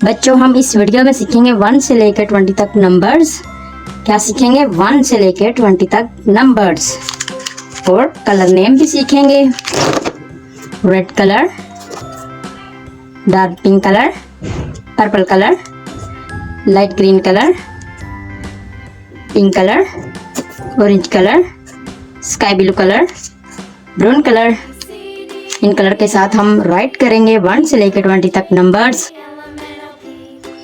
बच्चों हम इस वीडियो में सीखेंगे 1 से लेकर 20 तक नंबर्स। क्या सीखेंगे? 1 से लेकर 20 तक नंबर्स। और कलर नेम भी सीखेंगे। Red colour, dark pink colour, purple colour, light green colour, pink colour, orange colour, sky blue colour, brown colour. In colour के साथ हम राइट करेंगे 1 से लेकर 20 तक numbers.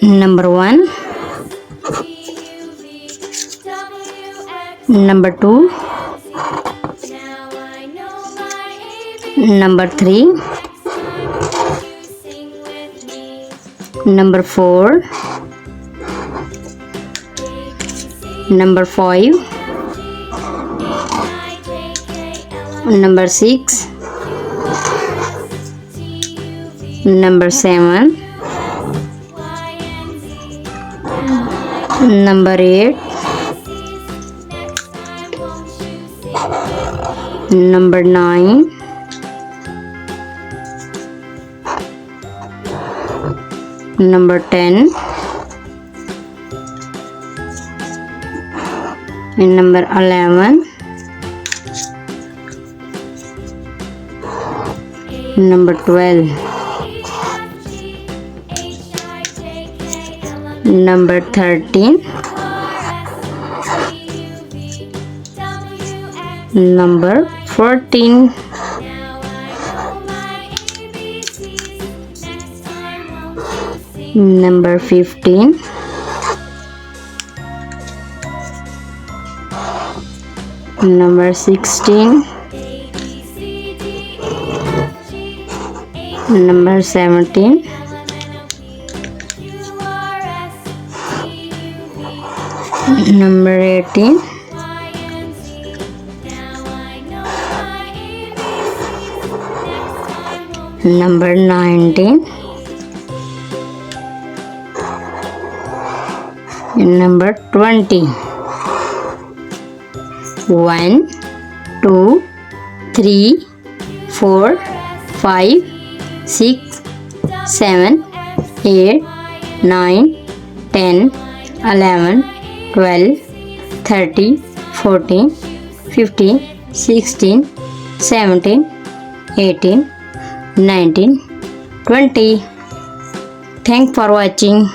Number 1, number 2, number 3, number 4, number 5, number 6, number 7, number 8, number 9, number 10, number 11, number 12, number 13, number 14, number 15, number 16, number 17, number 18, number 19, number 20। 1, 2, 3, 4, 5, 6, 7, 8, 9, 10, 11, 12, 13, 14, 15, 16, 17, 18, 19, 20. Thanks for watching.